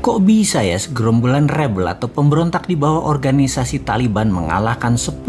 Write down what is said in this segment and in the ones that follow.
Kok bisa ya segerombolan rebel atau pemberontak di bawah organisasi Taliban mengalahkan 10.000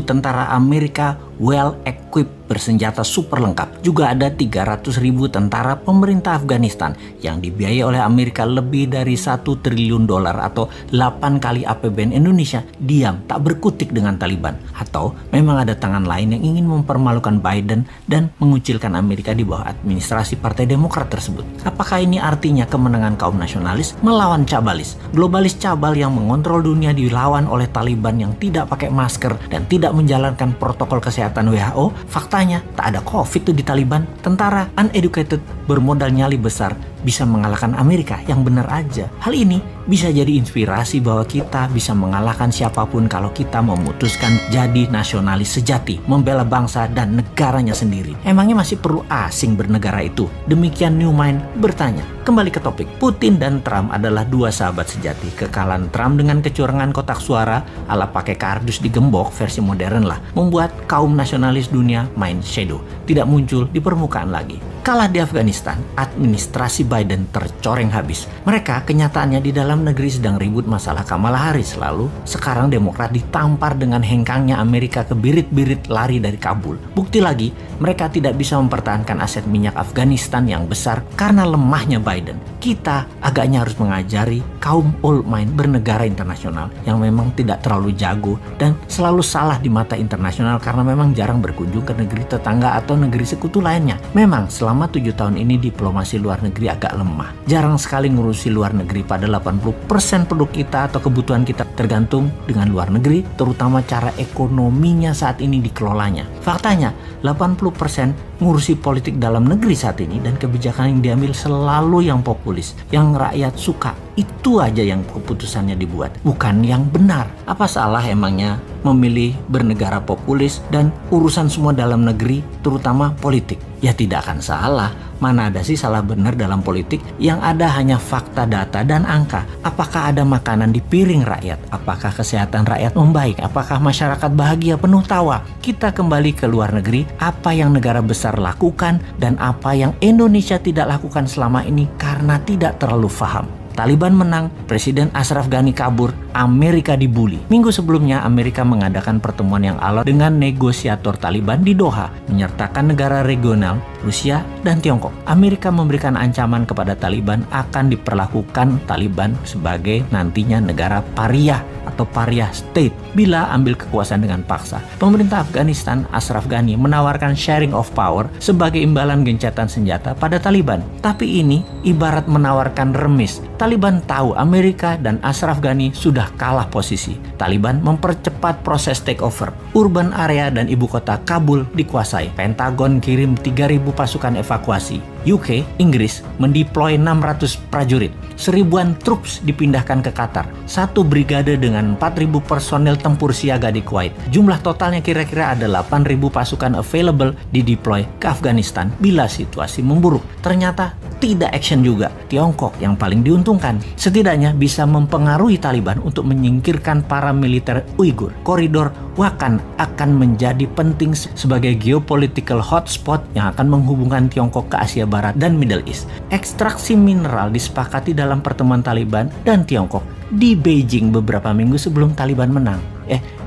tentara Amerika well-equipped bersenjata super lengkap. Juga ada 300.000 tentara pemerintah Afghanistan yang dibiayai oleh Amerika lebih dari $1 triliun atau 8 kali APBN Indonesia diam tak berkutik dengan Taliban. Atau memang ada tangan lain yang ingin mempermalukan Biden dan mengucilkan Amerika di bawah administrasi Partai Demokrat tersebut. Apakah ini artinya kemenangan kaum nasionalis melawan cabalis? Globalis cabal yang mengontrol dunia dilawan oleh Taliban yang tidak pakai masker dan tidak menjalankan protokol kesehatan WHO. Faktanya tak ada COVID tuh di Taliban. Tentara uneducated bermodal nyali besar bisa mengalahkan Amerika yang benar aja. Hal ini bisa jadi inspirasi bahwa kita bisa mengalahkan siapapun kalau kita memutuskan jadi nasionalis sejati, membela bangsa dan negaranya sendiri. Emangnya masih perlu asing bernegara itu? Demikian New Mind bertanya. Kembali ke topik, Putin dan Trump adalah dua sahabat sejati. Kekalahan Trump dengan kecurangan kotak suara ala pakai kardus digembok versi modern lah, membuat kaum nasionalis dunia main shadow, tidak muncul di permukaan lagi. Kalah di Afghanistan, administrasi Biden tercoreng habis. Mereka kenyataannya di dalam negeri sedang ribut masalah Kamala Harris. Lalu sekarang Demokrat ditampar dengan hengkangnya Amerika ke birit-birit lari dari Kabul. Bukti lagi, mereka tidak bisa mempertahankan aset minyak Afghanistan yang besar karena lemahnya Biden. Kita agaknya harus mengajari kaum old mind bernegara internasional yang memang tidak terlalu jago dan selalu salah di mata internasional karena memang jarang berkunjung ke negeri tetangga atau negeri sekutu lainnya. Memang selama 7 tahun ini diplomasi luar negeri agak lemah. Jarang sekali ngurusi luar negeri, pada 80% produk kita atau kebutuhan kita tergantung dengan luar negeri, terutama cara ekonominya saat ini dikelolanya. Faktanya, 80% ngurusi politik dalam negeri saat ini dan kebijakan yang diambil selalu yang populis, yang rakyat suka. Itu aja yang keputusannya dibuat, bukan yang benar. Apa salah emangnya memilih bernegara populis dan urusan semua dalam negeri, terutama politik? Ya tidak akan salah. Mana ada sih salah benar dalam politik? Yang ada hanya fakta, data, dan angka. Apakah ada makanan di piring rakyat? Apakah kesehatan rakyat membaik? Apakah masyarakat bahagia penuh tawa? Kita kembali ke luar negeri, apa yang negara besar lakukan dan apa yang Indonesia tidak lakukan selama ini karena tidak terlalu paham. Taliban menang, Presiden Ashraf Ghani kabur, Amerika dibully. Minggu sebelumnya, Amerika mengadakan pertemuan yang alot dengan negosiator Taliban di Doha, menyertakan negara regional, Rusia, dan Tiongkok. Amerika memberikan ancaman kepada Taliban akan diperlakukan Taliban sebagai nantinya negara pariah atau pariah state bila ambil kekuasaan dengan paksa. Pemerintah Afghanistan, Ashraf Ghani, menawarkan sharing of power sebagai imbalan gencatan senjata pada Taliban. Tapi ini ibarat menawarkan remis. Taliban tahu Amerika dan Ashraf Ghani sudah kalah posisi. Taliban mempercepat proses takeover. Urban area dan ibu kota Kabul dikuasai. Pentagon kirim 3.000 pasukan evakuasi. UK, Inggris, mendeploy 600 prajurit. 1.000-an troops dipindahkan ke Qatar. 1 brigade dengan 4.000 personel tempur siaga di Kuwait. Jumlah totalnya kira-kira ada 8.000 pasukan available dideploy ke Afghanistan bila situasi memburuk. Ternyata tidak action juga. Tiongkok yang paling diuntungkan. Setidaknya bisa mempengaruhi Taliban untuk menyingkirkan para militer Uighur. Koridor Wakhan akan menjadi penting sebagai geopolitical hotspot yang akan menghubungkan Tiongkok ke Asia Barat dan Middle East. Ekstraksi mineral disepakati dalam pertemuan Taliban dan Tiongkok di Beijing beberapa minggu sebelum Taliban menang.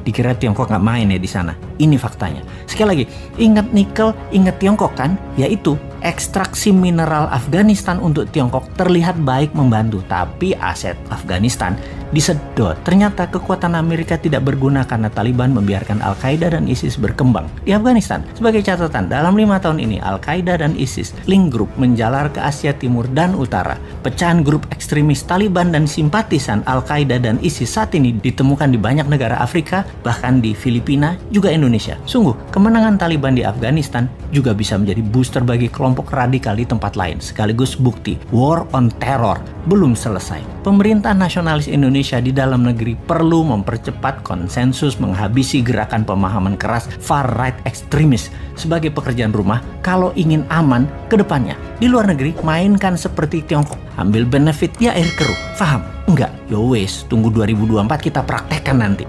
Dikira Tiongkok nggak main ya di sana. Ini faktanya. Sekali lagi, ingat nikel, ingat Tiongkok kan? Yaitu ekstraksi mineral Afghanistan untuk Tiongkok terlihat baik membantu, tapi aset Afghanistan disedot. Ternyata kekuatan Amerika tidak berguna karena Taliban membiarkan Al-Qaeda dan ISIS berkembang di Afghanistan. Sebagai catatan, dalam 5 tahun ini Al-Qaeda dan ISIS link group menjalar ke Asia Timur dan Utara. Pecahan grup ekstremis Taliban dan simpatisan Al-Qaeda dan ISIS saat ini ditemukan di banyak negara Afrika, bahkan di Filipina, juga Indonesia. Sungguh, kemenangan Taliban di Afghanistan juga bisa menjadi booster bagi kelompok radikal di tempat lain, sekaligus bukti war on terror belum selesai. Pemerintah nasionalis Indonesia di dalam negeri perlu mempercepat konsensus menghabisi gerakan pemahaman keras far right ekstremis sebagai pekerjaan rumah kalau ingin aman ke depannya. Di luar negeri, mainkan seperti Tiongkok, ambil benefit ya air keruh. Paham? Enggak? Yo wes, tunggu 2024 kita praktekkan nanti.